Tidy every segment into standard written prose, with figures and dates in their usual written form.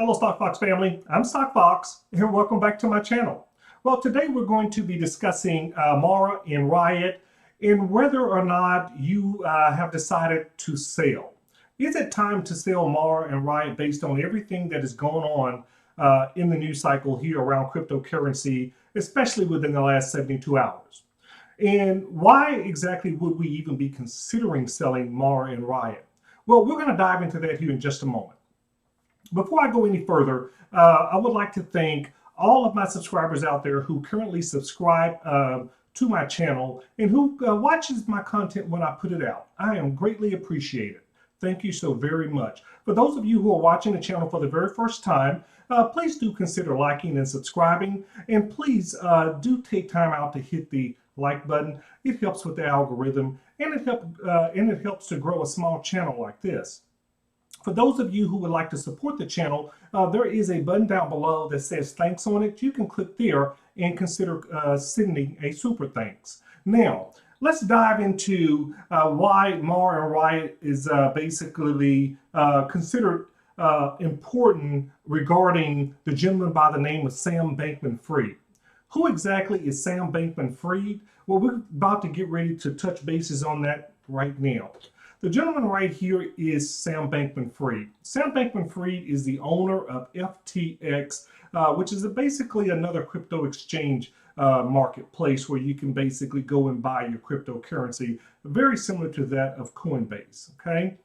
Hello, Stock Fox family. I'm Stock Fox, and welcome back to my channel. Well, today we're going to be discussing Mara and Riot and whether or not you have decided to sell. Is it time to sell Mara and Riot based on everything that is going on in the news cycle here around cryptocurrency, especially within the last 72 hours? And why exactly would we even be considering selling Mara and Riot? Well, we're going to dive into that here in just a moment. Before I go any further, I would like to thank all of my subscribers out there who currently subscribe to my channel and who watches my content when I put it out. I am greatly appreciated. Thank you so very much. For those of you who are watching the channel for the very first time, please do consider liking and subscribing, and please do take time out to hit the like button. It helps with the algorithm, and it helps to grow a small channel like this. For those of you who would like to support the channel, there is a button down below that says thanks on it. You can click there and consider sending a super thanks. Now, let's dive into why Mara and Riot is basically considered important regarding the gentleman by the name of Sam Bankman-Fried. Who exactly is Sam Bankman-Fried? Well, we're about to get ready to touch bases on that right now. The gentleman right here is Sam Bankman-Fried. Sam Bankman-Fried is the owner of FTX, which is basically another crypto exchange marketplace where you can basically go and buy your cryptocurrency, very similar to that of Coinbase. Okay,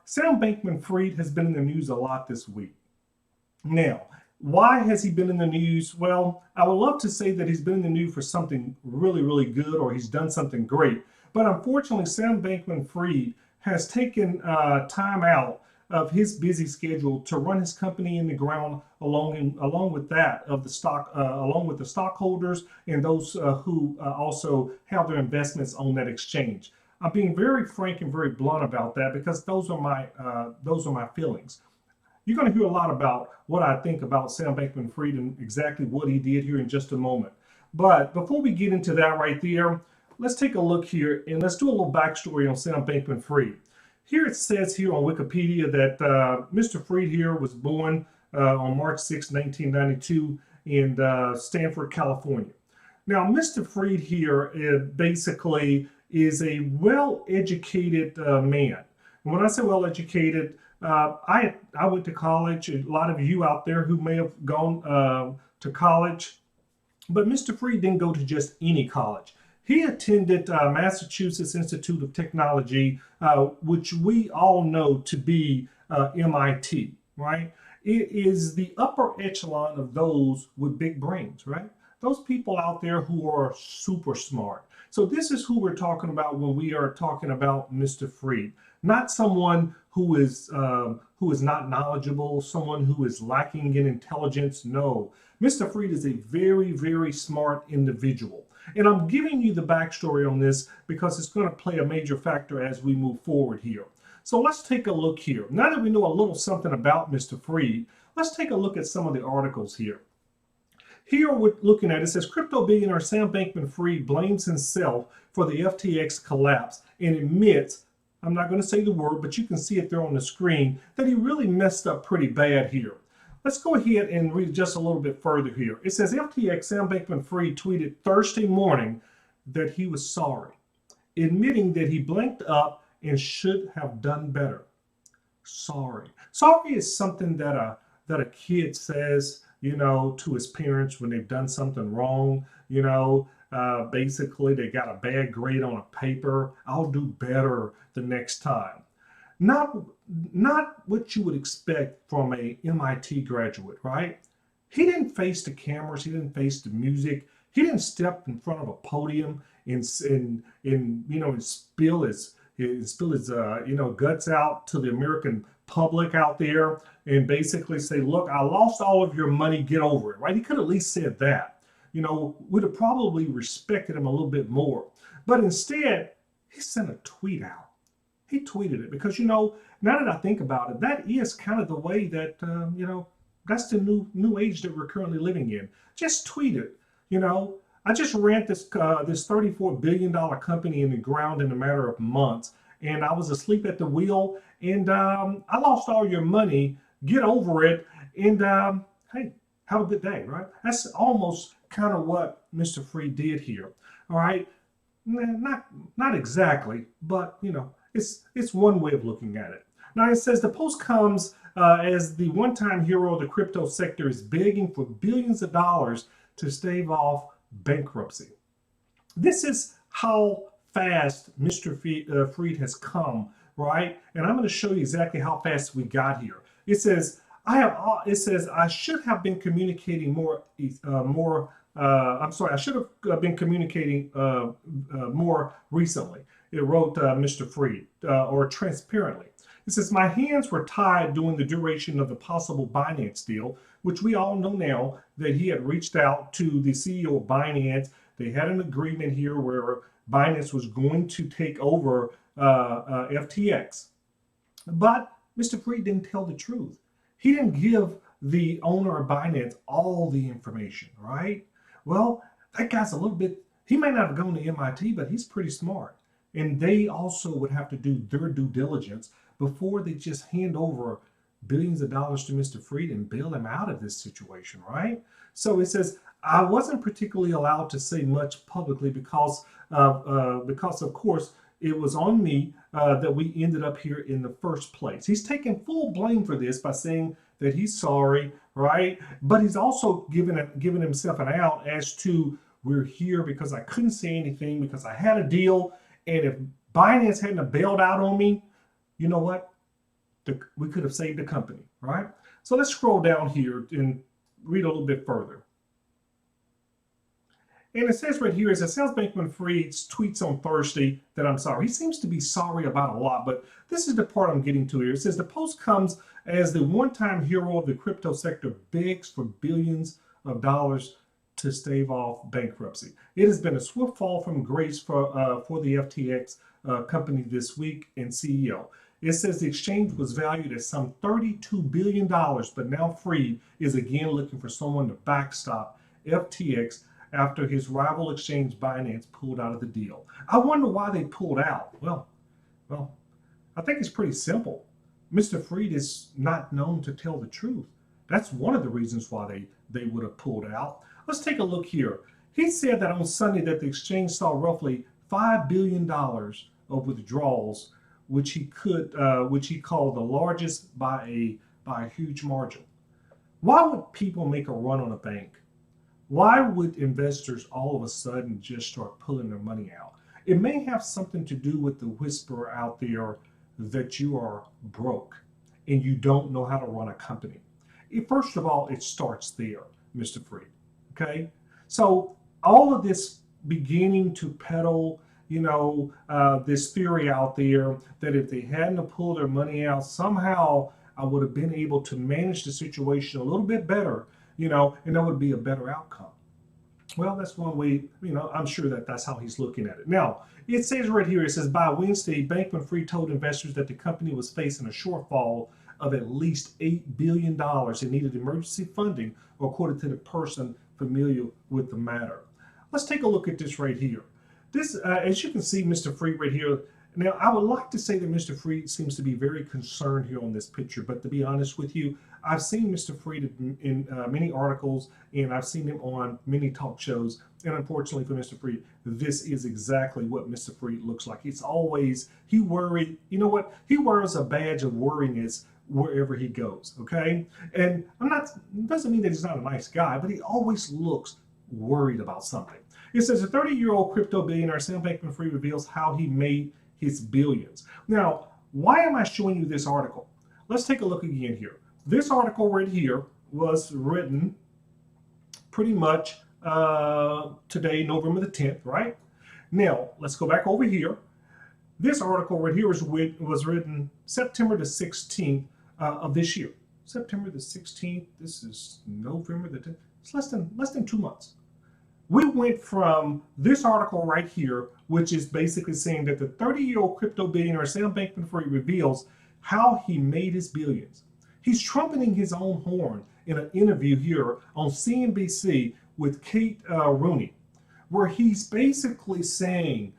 Sam Bankman-Fried has been in the news a lot this week. Now, why has he been in the news? Well, I would love to say that he's been in the news for something really, really good, or he's done something great. But unfortunately, Sam Bankman-Fried has taken time out of his busy schedule to run his company in the ground, along with that of the stock, along with the stockholders and those who also have their investments on that exchange. I'm being very frank and very blunt about that because those are my feelings. You're going to hear a lot about what I think about Sam Bankman-Fried and exactly what he did here in just a moment. But before we get into that right there, let's take a look here and let's do a little backstory on Sam Bankman-Fried. Here it says here on Wikipedia that Mr. Fried here was born on March 6, 1992 in Stanford, California. Now, Mr. Fried here basically is a well-educated man. And when I say well-educated, I went to college. A lot of you out there who may have gone to college, but Mr. Fried didn't go to just any college. He attended Massachusetts Institute of Technology, which we all know to be MIT, right? It is the upper echelon of those with big brains, right? Those people out there who are super smart. So this is who we're talking about when we are talking about Mr. Fried. Not someone who is not knowledgeable, someone who is lacking in intelligence. No, Mr. Fried is a very, very smart individual. And I'm giving you the backstory on this because it's going to play a major factor as we move forward here. So let's take a look here. Now that we know a little something about Mr. Fried, let's take a look at some of the articles here. Here we're looking at, it says, crypto billionaire Sam Bankman-Fried blames himself for the FTX collapse and admits, I'm not going to say the word, but you can see it there on the screen, that he really messed up pretty bad here. Let's go ahead and read just a little bit further here. It says FTX Sam Bankman-Fried tweeted Thursday morning that he was sorry, admitting that he blanked up and should have done better. Sorry. Sorry is something that a kid says, you know, to his parents when they've done something wrong. You know, basically they got a bad grade on a paper. I'll do better the next time. Not what you would expect from a MIT graduate, right? He didn't face the cameras. He didn't face the music. He didn't step in front of a podium and spill his guts out to the American public out there and basically say, look, I lost all of your money, get over it, right? He could at least said that. You know, would have probably respected him a little bit more. But instead, he sent a tweet out. He tweeted it because, you know, now that I think about it, that is kind of the way that, that's the new age that we're currently living in. Just tweet it. You know, I just ran this $34 billion company in the ground in a matter of months, and I was asleep at the wheel, and I lost all your money. get over it, and hey, have a good day, right? That's almost kind of what Mr. Freed did here. All right, not exactly, but it's one way of looking at it. Now it says the post comes as the one-time hero of the crypto sector is begging for billions of dollars to stave off bankruptcy. This is how fast Mr. Freed has come, right? And I'm going to show you exactly how fast we got here. It says it says I should have been communicating more. I'm sorry, I should have been communicating more recently. It wrote Mr. Freed, or transparently. It says, my hands were tied during the duration of the possible Binance deal, which we all know now that he had reached out to the CEO of Binance. They had an agreement here where Binance was going to take over FTX. But Mr. Freed didn't tell the truth. He didn't give the owner of Binance all the information, right? Well, that guy's a little bit, he may not have gone to MIT, but he's pretty smart. And they also would have to do their due diligence before they just hand over billions of dollars to Mr. Freed and bail him out of this situation, right? So it says, I wasn't particularly allowed to say much publicly because of course, it was on me that we ended up here in the first place. He's taking full blame for this by saying that he's sorry, right? But he's also given himself an out as to, we're here because I couldn't say anything because I had a deal, and if Binance hadn't bailed out on me, you know what? We could have saved the company, right? So let's scroll down here and read a little bit further. And it says right here, it says Bankman-Fried tweets on Thursday that I'm sorry. He seems to be sorry about a lot, but this is the part I'm getting to here. It says the post comes as the one-time hero of the crypto sector begs for billions of dollars to stave off bankruptcy. It has been a swift fall from grace for the FTX company this week and CEO. It says the exchange was valued at some $32 billion, but now Freed is again looking for someone to backstop FTX after his rival exchange Binance pulled out of the deal. I wonder why they pulled out. Well, I think it's pretty simple. Mr. Freed is not known to tell the truth. That's one of the reasons why they would have pulled out. Let's take a look here. He said that on Sunday that the exchange saw roughly $5 billion of withdrawals, which he called the largest by a huge margin. Why would people make a run on a bank? Why would investors all of a sudden just start pulling their money out? It may have something to do with the whisper out there that you are broke and you don't know how to run a company. First of all, it starts there, Mr. Freed. Okay? So all of this beginning to peddle, this theory out there that if they hadn't pulled their money out, somehow I would have been able to manage the situation a little bit better, and that would be a better outcome. Well, that's one way, I'm sure that's how he's looking at it. Now, it says right here, it says, by Wednesday, Bankman-Fried told investors that the company was facing a shortfall of at least $8 billion and needed emergency funding, according to the person familiar with the matter. Let's take a look at this right here. This, as you can see, Mr. Freed right here. Now, I would like to say that Mr. Freed seems to be very concerned here on this picture, but to be honest with you, I've seen Mr. Freed in many articles, and I've seen him on many talk shows, and unfortunately for Mr. Freed, this is exactly what Mr. Freed looks like. It's always, he worried, you know what? He wears a badge of worriness wherever he goes, okay? And doesn't mean that he's not a nice guy, but he always looks worried about something. It says a 30-year-old crypto billionaire, Sam Bankman-Fried, reveals how he made his billions. Now, why am I showing you this article? Let's take a look again here. This article right here was written pretty much today, November the 10th, right? Now, let's go back over here. This article right here was written September the 16th of this year. September the 16th, this is November the 10th. It's less than 2 months. We went from this article right here, which is basically saying that the 30-year-old crypto billionaire Sam Bankman-Fried reveals how he made his billions. He's trumpeting his own horn in an interview here on CNBC with Kate Rooney, where he's basically saying,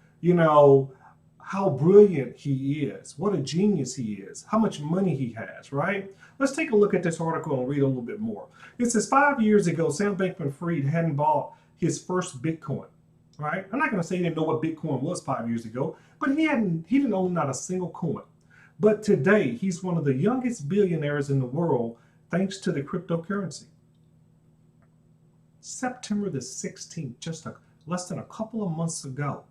how brilliant he is, what a genius he is, how much money he has, right? Let's take a look at this article and read a little bit more. It says 5 years ago, Sam Bankman-Fried hadn't bought his first Bitcoin, right? I'm not going to say he didn't know what Bitcoin was 5 years ago, but he didn't own not a single coin. But today, he's one of the youngest billionaires in the world thanks to the cryptocurrency. September the 16th, just less than a couple of months ago,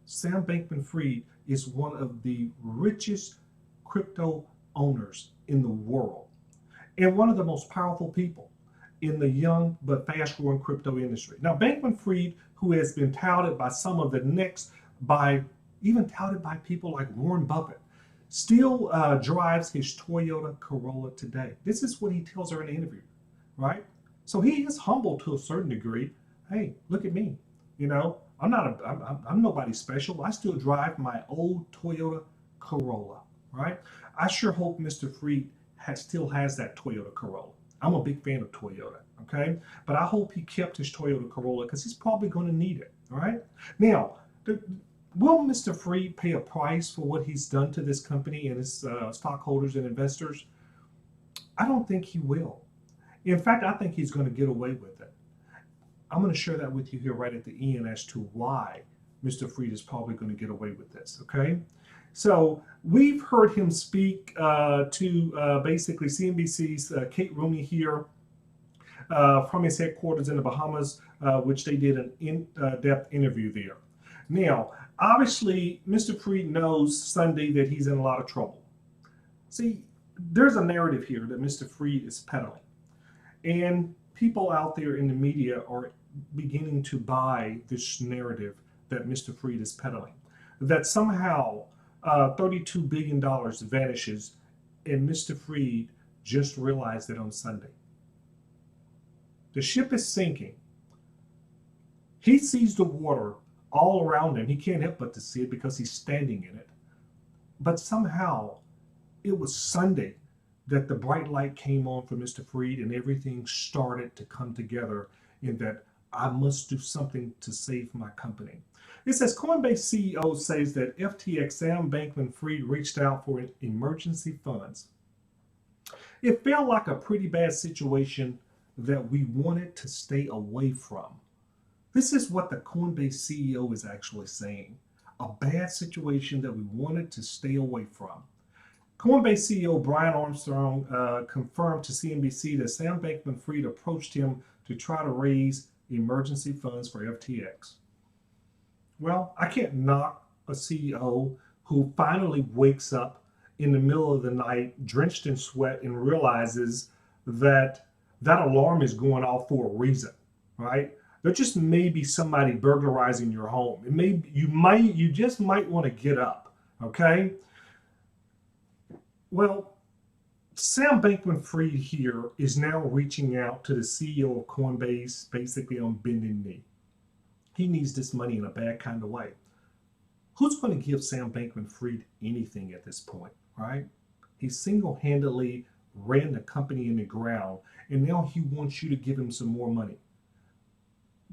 Sam Bankman-Fried is one of the richest crypto owners in the world and one of the most powerful people in the young but fast-growing crypto industry. Now, Bankman-Fried, who has been touted by some of the next, even touted by people like Warren Buffett, still drives his Toyota Corolla today. This is what he tells her in an interview, right? So he is humble to a certain degree. Hey, look at me. You know, I'm nobody special. I still drive my old Toyota Corolla, right? I sure hope Mr. Fried still has that Toyota Corolla. I'm a big fan of Toyota, okay? But I hope he kept his Toyota Corolla because he's probably going to need it, all right? Now, will Mr. Fried pay a price for what he's done to this company and his stockholders and investors? I don't think he will. In fact, I think he's going to get away with it. I'm going to share that with you here right at the end as to why Mr. Fried is probably going to get away with this, okay? So we've heard him speak to basically CNBC's Kate Rooney here from his headquarters in the Bahamas, which they did an in-depth interview there. Now, obviously, Mr. Fried knows Sunday that he's in a lot of trouble. See, there's a narrative here that Mr. Fried is peddling. And people out there in the media are beginning to buy this narrative that Mr. Fried is peddling. That somehow $32 billion vanishes and Mr. Fried just realized it on Sunday. The ship is sinking. He sees the water all around him. He can't help but to see it because he's standing in it. But somehow it was Sunday that the bright light came on for Mr. Fried and everything started to come together in that I must do something to save my company. It says Coinbase CEO says that FTX Sam Bankman-Fried reached out for emergency funds. It felt like a pretty bad situation that we wanted to stay away from. This is what the Coinbase CEO is actually saying. A bad situation that we wanted to stay away from. Coinbase CEO Brian Armstrong confirmed to CNBC that Sam Bankman-Fried approached him to try to raise emergency funds for FTX. Well, I can't knock a CEO who finally wakes up in the middle of the night, drenched in sweat, and realizes that that alarm is going off for a reason, right? There just may be somebody burglarizing your home. You just might want to get up, okay? Well, Sam Bankman-Fried here is now reaching out to the CEO of Coinbase, basically on bending knee. He needs this money in a bad kind of way. Who's going to give Sam Bankman-Fried anything at this point, right? He single-handedly ran the company in the ground, and now he wants you to give him some more money.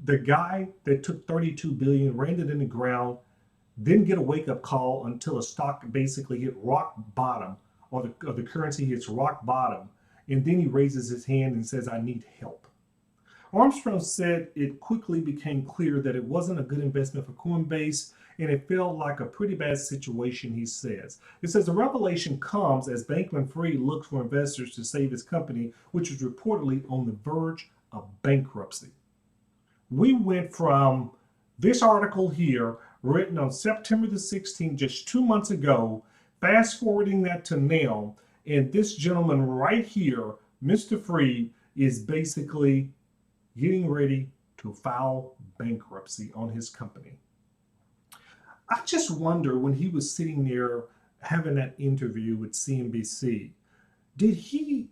The guy that took $32 billion, ran it in the ground, didn't get a wake-up call until a stock basically hit rock bottom, or the currency hits rock bottom, and then he raises his hand and says, I need help. Armstrong said it quickly became clear that it wasn't a good investment for Coinbase, and it felt like a pretty bad situation, he says. It says the revelation comes as Bankman-Fried looks for investors to save his company, which was reportedly on the verge of bankruptcy. We went from this article here, written on September the 16th, just 2 months ago, fast forwarding that to now, and this gentleman right here, Mr. Fried, is basically getting ready to file bankruptcy on his company. I just wonder, when he was sitting there having that interview with CNBC, he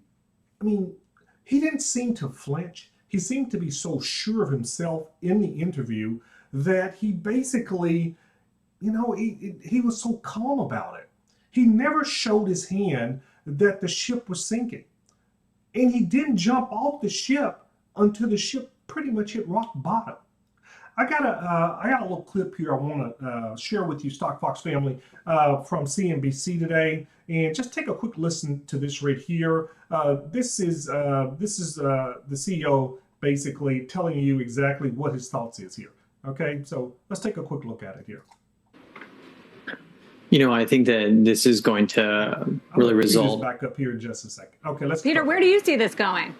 didn't seem to flinch. He seemed to be so sure of himself in the interview that he basically, he was so calm about it. He never showed his hand that the ship was sinking. And he didn't jump off the ship until the ship pretty much hit rock bottom. I got a little clip here I want to share with you, Stock Fox family, from CNBC today, and just take a quick listen to this right here. The CEO basically telling you exactly what his thoughts is here. Okay, so let's take a quick look at it here. I think that this is going to really result. Back up here in just a second. Okay, let's. Peter, where do you see this going?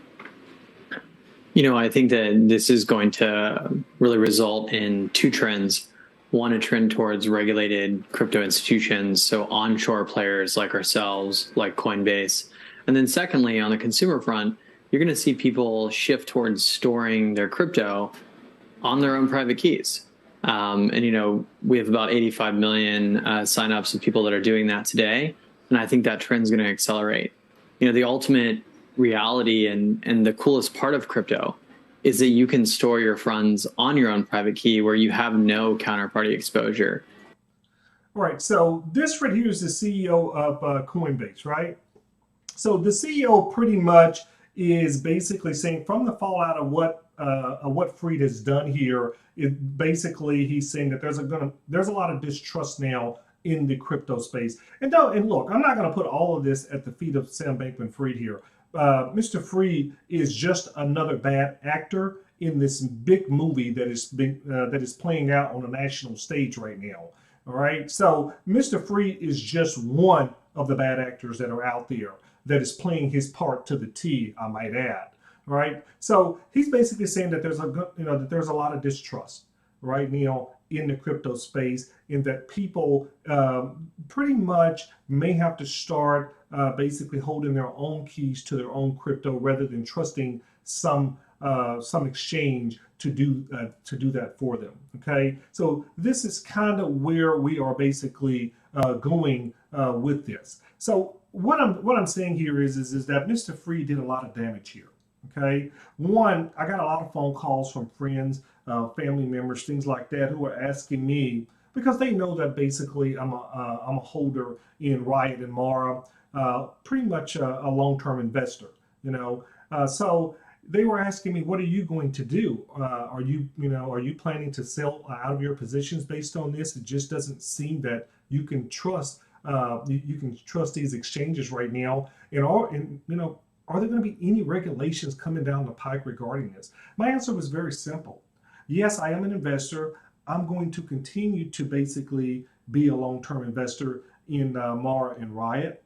I think that this is going to really result in two trends. One, a trend towards regulated crypto institutions, so onshore players like ourselves, like Coinbase. And then secondly, on the consumer front, you're going to see people shift towards storing their crypto on their own private keys. We have about 85 million signups of people that are doing that today. And I think that trend's going to accelerate. The ultimate reality and the coolest part of crypto is that you can store your funds on your own private key where you have no counterparty exposure. All right. So this right here is the CEO of Coinbase, right? So the CEO pretty much is basically saying from the fallout of what Fried has done here, he's saying that there's a lot of distrust now in the crypto space. And look, I'm not going to put all of this at the feet of Sam Bankman-Fried here. Mr. Fried is just another bad actor in this big movie that is playing out on a national stage right now. All right, so Mr. Fried is just one of the bad actors that are out there that is playing his part to the T, I might add. All right, so he's basically saying that there's a lot of distrust right now in the crypto space, in that people pretty much may have to start basically holding their own keys to their own crypto rather than trusting some exchange to do that for them. Okay, so this is kind of where we are basically going with this. So what I'm saying here is that Mr. Fried did a lot of damage here. Okay, one, I got a lot of phone calls from friends, family members, things like that, who are asking me, because they know that basically I'm a holder in Riot and Mara, pretty much a long-term investor. So they were asking me, what are you going to do? Are you planning to sell out of your positions based on this? It just doesn't seem that you can trust these exchanges right now. Are there going to be any regulations coming down the pike regarding this? My answer was very simple. Yes, I am an investor. I'm going to continue to basically be a long-term investor in Mara and Riot,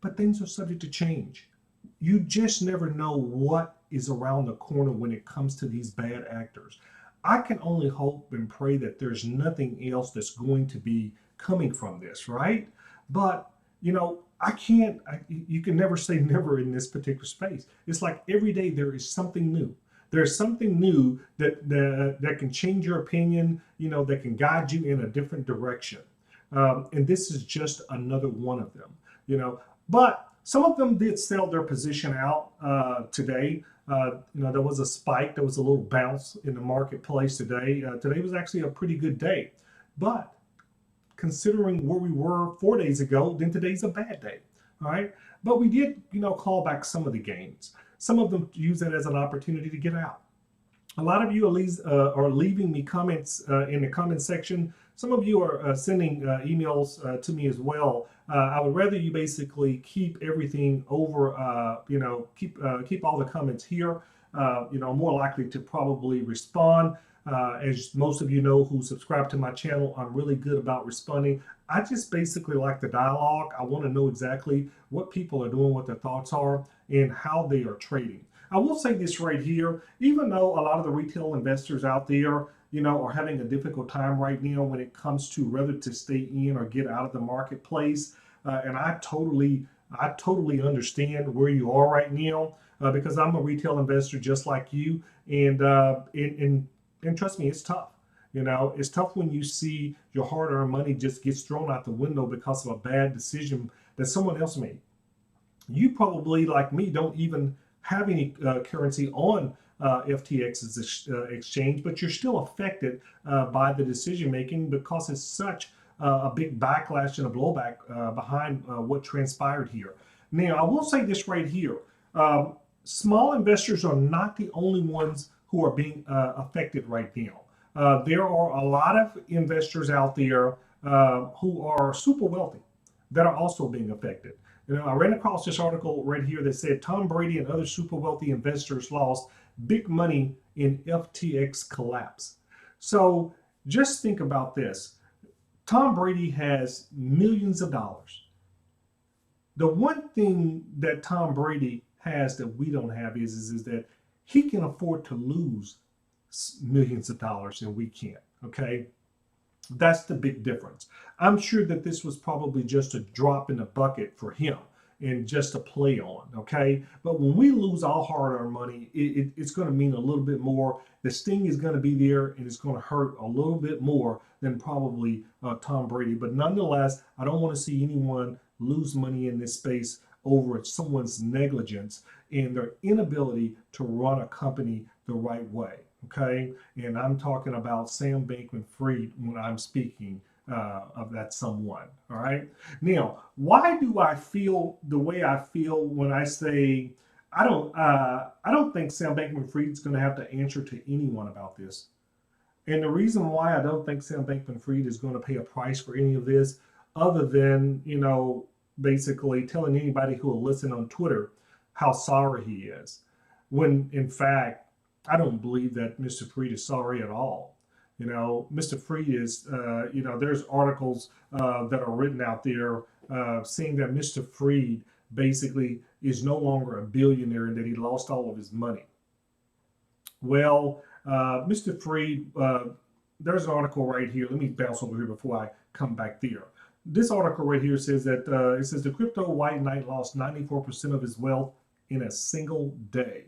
but things are subject to change. You just never know what is around the corner when it comes to these bad actors. I can only hope and pray that there's nothing else that's going to be coming from this, right? But, you can never say never in this particular space. It's like every day there is something new. There's something new that can change your opinion, that can guide you in a different direction. And this is just another one of them, But some of them did sell their position out today. There was a spike, there was a little bounce in the marketplace today. Today was actually a pretty good day. But considering where we were 4 days ago, then today's a bad day. All right. But we did, call back some of the gains. Some of them use that as an opportunity to get out. A lot of you are leaving me comments in the comment section. Some of you are sending emails to me as well. I would rather you basically keep everything over, keep all the comments here. I'm more likely to probably respond. As most of you know who subscribe to my channel, I'm really good about responding. I just basically like the dialogue. I want to know exactly what people are doing, what their thoughts are, and how they are trading. I will say this right here, even though a lot of the retail investors out there, are having a difficult time right now when it comes to whether to stay in or get out of the marketplace. And I totally understand where you are right now because I'm a retail investor just like you. And trust me, it's tough. It's tough when you see your hard-earned money just gets thrown out the window because of a bad decision that someone else made. You probably, like me, don't even have any currency on FTX's exchange, but you're still affected by the decision making because it's such a big backlash and a blowback behind what transpired here. Now, I will say this right here. Small investors are not the only ones who are being affected right now. There are a lot of investors out there who are super wealthy that are also being affected. I ran across this article right here that said Tom Brady and other super wealthy investors lost big money in FTX collapse. So just think about this. Tom Brady has millions of dollars. The one thing that Tom Brady has that we don't have is that he can afford to lose millions of dollars and we can't. Okay. That's the big difference. I'm sure that this was probably just a drop in the bucket for him and just a play on, okay? But when we lose our hard-earned money, it's going to mean a little bit more. The sting is going to be there, and it's going to hurt a little bit more than probably Tom Brady. But nonetheless, I don't want to see anyone lose money in this space over someone's negligence and their inability to run a company the right way. Okay, and I'm talking about Sam Bankman-Fried when I'm speaking of that someone. All right. Now, why do I feel the way I feel when I say I don't think Sam Bankman-Fried is going to have to answer to anyone about this. And the reason why I don't think Sam Bankman-Fried is going to pay a price for any of this, other than basically telling anybody who will listen on Twitter how sorry he is, when in fact I don't believe that Mr. Fried is sorry at all. Mr. Fried is, there's articles that are written out there saying that Mr. Fried basically is no longer a billionaire and that he lost all of his money. Well, Mr. Fried, there's an article right here. Let me bounce over here before I come back there. This article right here says that it says the crypto white knight lost 94% of his wealth in a single day.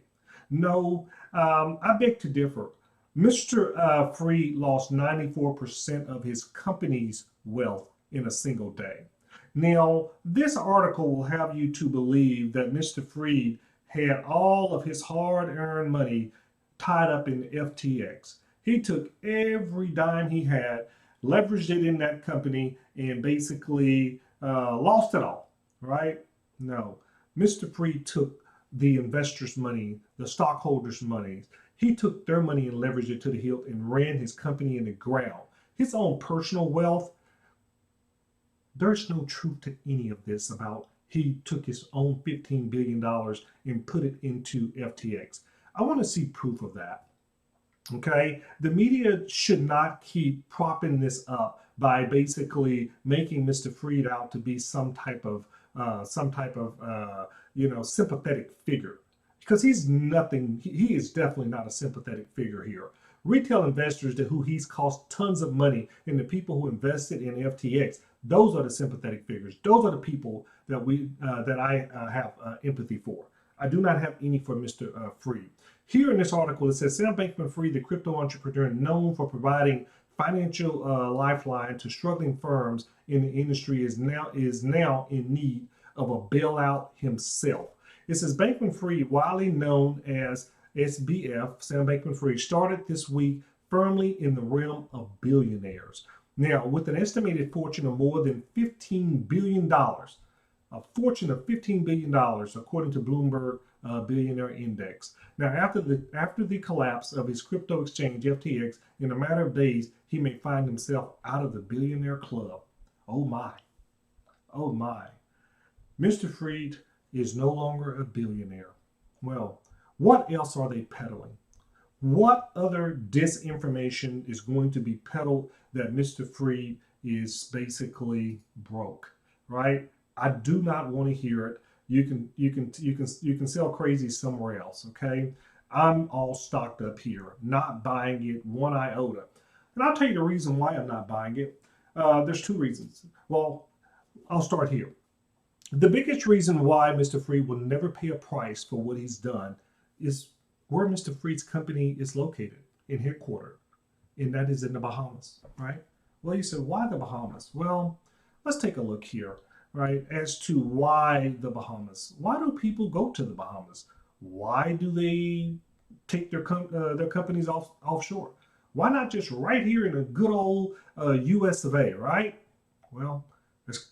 No, I beg to differ. Mr. Fried lost 94% of his company's wealth in a single day. Now, this article will have you to believe that Mr. Fried had all of his hard-earned money tied up in FTX. He took every dime he had, leveraged it in that company, and basically lost it all, right? No, Mr. Fried took the investors' money, the stockholders' money. He took their money and leveraged it to the hilt and ran his company in the ground. His own personal wealth, there's no truth to any of this about he took his own $15 billion and put it into FTX. I want to see proof of that. Okay, the media should not keep propping this up by basically making Mr. Fried out to be some type of sympathetic figure, because he's nothing. He is definitely not a sympathetic figure here. Retail investors who he's cost tons of money, and the people who invested in FTX, those are the sympathetic figures. Those are the people that I have empathy for. I do not have any for Mr. Fried. Here in this article, it says Sam Bankman-Fried, the crypto entrepreneur known for providing financial lifeline to struggling firms in the industry, is now in need of a bailout himself. It says Bankman-Fried, widely known as SBF, Sam Bankman-Fried, started this week firmly in the realm of billionaires. Now, with an estimated fortune of more than $15 billion, a fortune of $15 billion, according to Bloomberg Billionaire Index. Now, after the collapse of his crypto exchange, FTX, in a matter of days, he may find himself out of the billionaire club. Oh my. Oh my. Mr. Fried is no longer a billionaire. Well, what else are they peddling? What other disinformation is going to be peddled that Mr. Fried is basically broke, right? I do not want to hear it. You can sell crazy somewhere else, okay? I'm all stocked up here, not buying it one iota. And I'll tell you the reason why I'm not buying it. There's two reasons. Well, I'll start here. The biggest reason why Mr. Fried will never pay a price for what he's done is where Mr. Fried's company is located and headquartered, and that is in the Bahamas, right? Well, you said, why the Bahamas? Well, let's take a look here, right, as to why the Bahamas. Why do people go to the Bahamas? Why do they take their companies offshore? Why not just right here in the good old US of A, right? Well,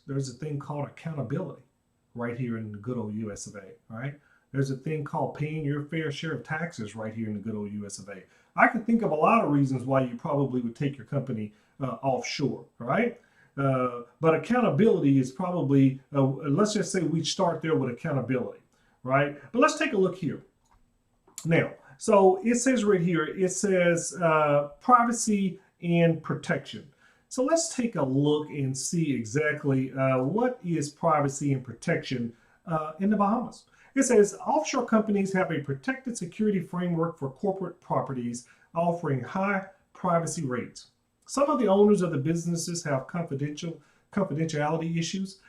there's a thing called accountability right here in the good old US of A, right? There's a thing called paying your fair share of taxes right here in the good old US of A. I can think of a lot of reasons why you probably would take your company offshore, right? But accountability is probably, let's just say we start there with accountability, right? But let's take a look here. Now, so it says right here, it says privacy and protection. So let's take a look and see exactly what is privacy and protection in the Bahamas. It says offshore companies have a protected security framework for corporate properties offering high privacy rates. Some of the owners of the businesses have confidentiality issues.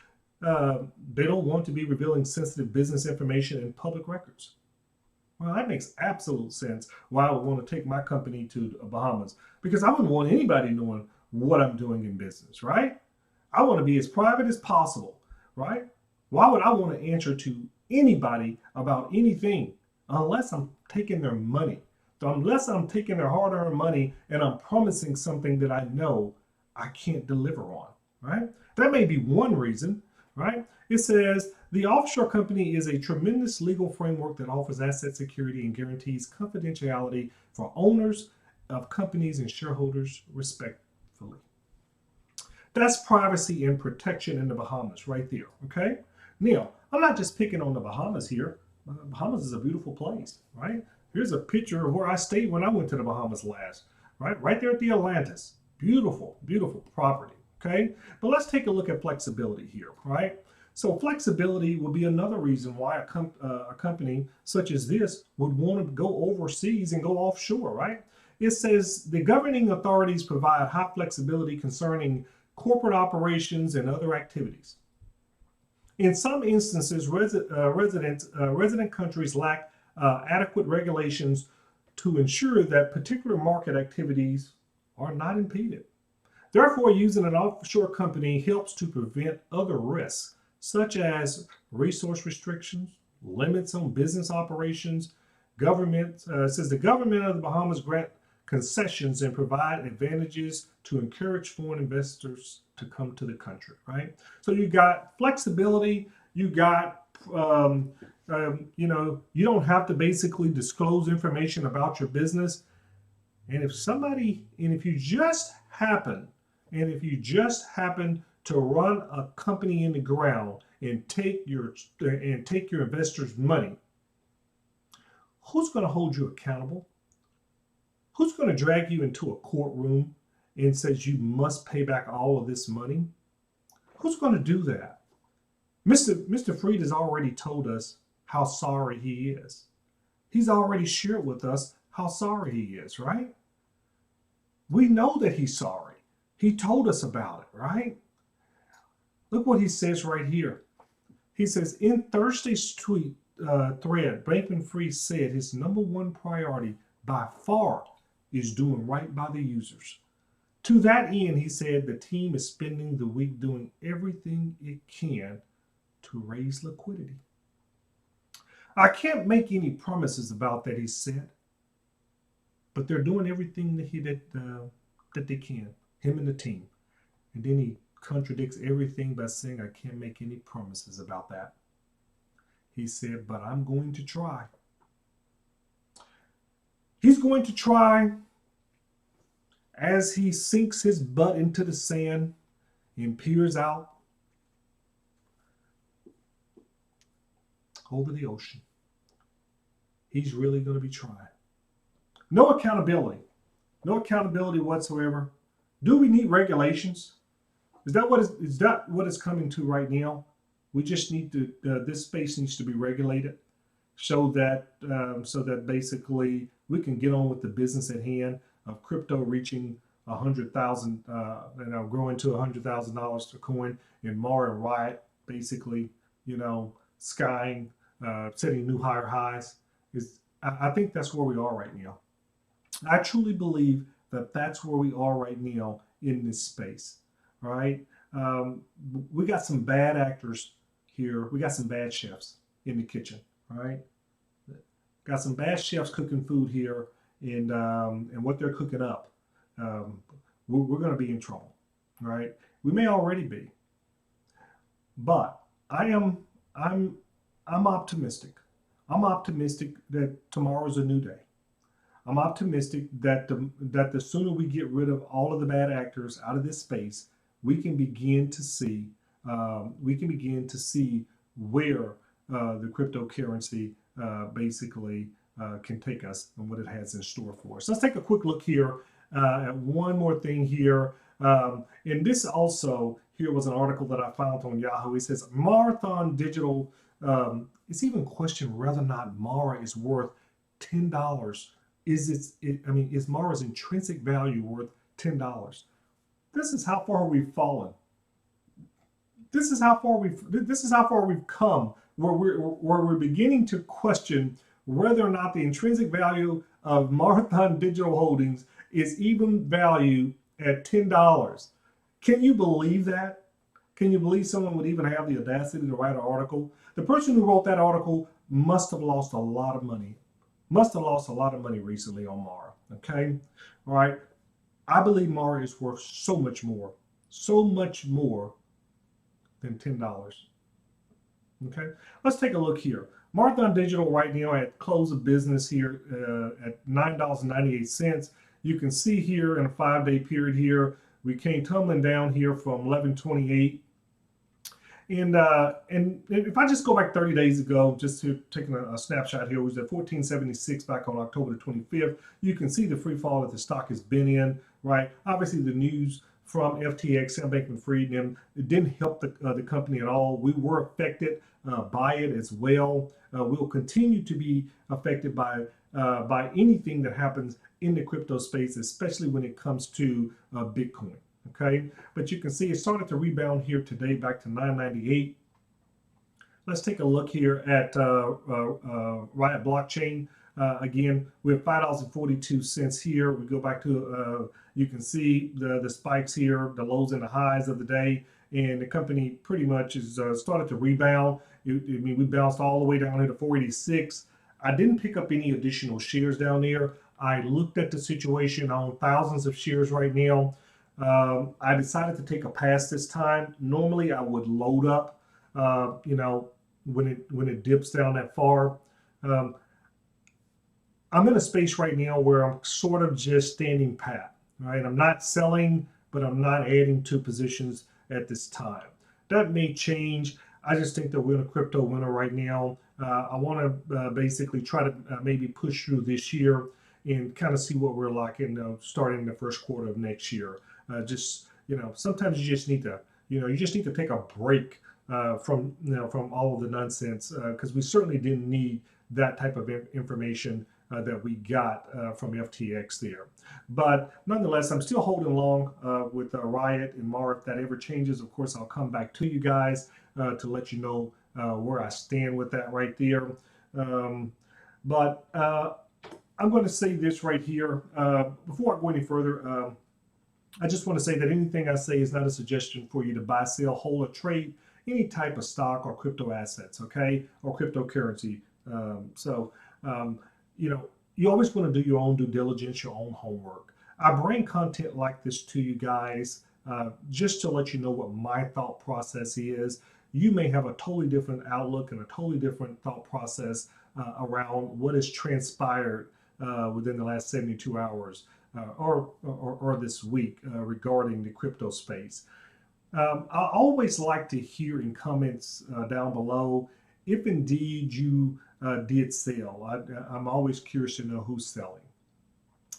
They don't want to be revealing sensitive business information in public records. Well, that makes absolute sense why I would want to take my company to the Bahamas, because I wouldn't want anybody knowing what I'm doing in business, right? I want to be as private as possible, right? Why would I want to answer to anybody about anything unless I'm taking their money? Unless I'm taking their hard-earned money and I'm promising something that I know I can't deliver on, right? That may be one reason, right? It says the offshore company is a tremendous legal framework that offers asset security and guarantees confidentiality for owners of companies and shareholders respectfully. That's privacy and protection in the Bahamas right there, okay? Now, I'm not just picking on the Bahamas here. Bahamas is a beautiful place, right? Here's a picture of where I stayed when I went to the Bahamas last, right? Right there at the Atlantis. Beautiful, beautiful property, okay? But let's take a look at flexibility here, right? So flexibility will be another reason why a company such as this would want to go overseas and go offshore, right? It says the governing authorities provide high flexibility concerning corporate operations and other activities. In some instances, resident countries lack adequate regulations to ensure that particular market activities are not impeded. Therefore, using an offshore company helps to prevent other risks, such as resource restrictions, limits on business operations. Says the government of the Bahamas grant concessions and provide advantages to encourage foreign investors to come to the country, right? So you got flexibility, you got, you don't have to basically disclose information about your business. And if you just happen to run a company in the ground and take your investors' money, who's going to hold you accountable? Who's going to drag you into a courtroom and says you must pay back all of this money? Who's going to do that? Mr. Fried has already told us how sorry he is. He's already shared with us how sorry he is, right? We know that he's sorry. He told us about it, right? Look what he says right here. He says, in Thursday's tweet thread, Bankman-Fried said his number one priority by far is doing right by the users. To that end, he said the team is spending the week doing everything it can to raise liquidity. I can't make any promises about that, he said, but they're doing everything that they can, him and the team. And then he contradicts everything by saying, I can't make any promises about that. He said, but I'm going to try. He's going to try as he sinks his butt into the sand and peers out over the ocean. He's really going to be trying. No accountability. No accountability whatsoever. Do we need regulations? Is that what is coming to right now? We just need to, this space needs to be regulated so that basically we can get on with the business at hand of crypto reaching 100,000, growing to $100,000 a coin, and Mara and Riot basically, skying, setting new higher highs. I think that's where we are right now. I truly believe that that's where we are right now in this space. All right. We got some bad actors here. We got some bad chefs in the kitchen. All right. Got some bad chefs cooking food here, and what they're cooking up, we're going to be in trouble. All right. We may already be, but I'm optimistic. I'm optimistic that tomorrow's a new day. I'm optimistic that the sooner we get rid of all of the bad actors out of this space, we can begin to see where the cryptocurrency basically can take us and what it has in store for us. Let's take a quick look here at one more thing here. And this also here was an article that I found on Yahoo. It says Marathon Digital. It's even questioned whether or not Mara is worth $10. Is Mara's intrinsic value worth $10? This is how far we've fallen. This is how far we've come, where we're beginning to question whether or not the intrinsic value of Marathon Digital Holdings is even valued at $10. Can you believe that? Can you believe someone would even have the audacity to write an article? The person who wrote that article must have lost a lot of money. Must have lost a lot of money recently on Mara. Okay? All right. I believe Mara is worth so much more than $10. Okay? Let's take a look here. Marathon Digital right now at close of business here at $9.98. You can see here in a 5-day period here, we came tumbling down here from 11.28. And if I just go back 30 days ago, just to taking a snapshot here, was at 1476 back on October the 25th. You can see the free fall that the stock has been in, right? Obviously, the news from FTX, Sam Bankman-Fried, and it didn't help the company at all. We were affected by it as well. We'll continue to be affected by anything that happens in the crypto space, especially when it comes to Bitcoin. Okay, but you can see it started to rebound here today back to 998. Let's take a look here at Riot blockchain. Again, we have $5.42 here. We go back to, you can see the spikes here, the lows and the highs of the day, and the company pretty much has started to rebound. We bounced all the way down here to 486. I didn't pick up any additional shares down there. I looked at the situation on thousands of shares right now. I decided to take a pass this time. Normally, I would load up, when it dips down that far. I'm in a space right now where I'm sort of just standing pat, right? I'm not selling, but I'm not adding to positions at this time. That may change. I just think that we're in a crypto winter right now. I want to basically try to maybe push through this year and kind of see what we're like starting the first quarter of next year. Sometimes you just need to take a break from all of the nonsense, because we certainly didn't need that type of information that we got from FTX there. But nonetheless, I'm still holding long with Riot and Mara. If that ever changes, of course, I'll come back to you guys to let you know where I stand with that right there. But I'm going to say this right here. Before I go any further, I just want to say that anything I say is not a suggestion for you to buy, sell, hold, or trade any type of stock or crypto assets, okay, or cryptocurrency. You always want to do your own due diligence, your own homework. I bring content like this to you guys just to let you know what my thought process is. You may have a totally different outlook and a totally different thought process around what has transpired within the last 72 hours. Or this week regarding the crypto space. I always like to hear in comments down below if indeed you did sell. I'm always curious to know who's selling.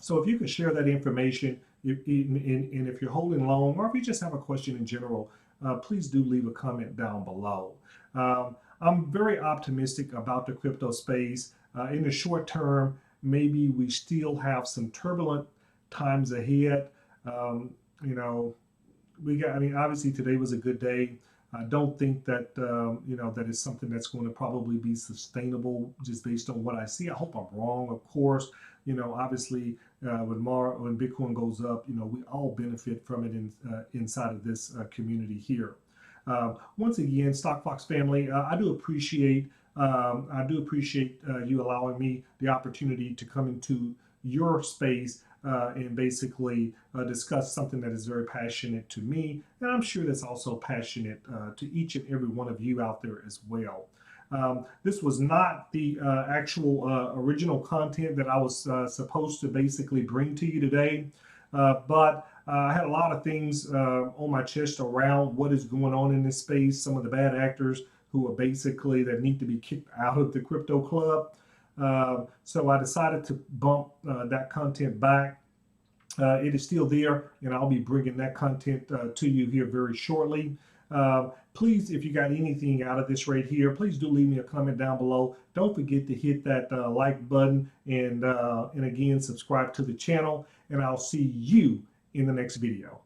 So if you could share that information, and if you're holding long, or if you just have a question in general, please do leave a comment down below. I'm very optimistic about the crypto space. In the short term, maybe we still have some turbulent times ahead. Obviously today was a good day. I don't think that, that is something that's going to probably be sustainable just based on what I see. I hope I'm wrong, of course. Obviously when Bitcoin goes up, we all benefit from it inside of this community here. Once again, StockFox family, I do appreciate you allowing me the opportunity to come into your space and basically discuss something that is very passionate to me, and I'm sure that's also passionate to each and every one of you out there as well. This was not the actual original content that I was supposed to basically bring to you today, but I had a lot of things on my chest around what is going on in this space, some of the bad actors who are basically that need to be kicked out of the crypto club. So I decided to bump that content back. It is still there, and I'll be bringing that content to you here very shortly. Please, if you got anything out of this right here, please do leave me a comment down below. Don't forget to hit that like button and again, subscribe to the channel, and I'll see you in the next video.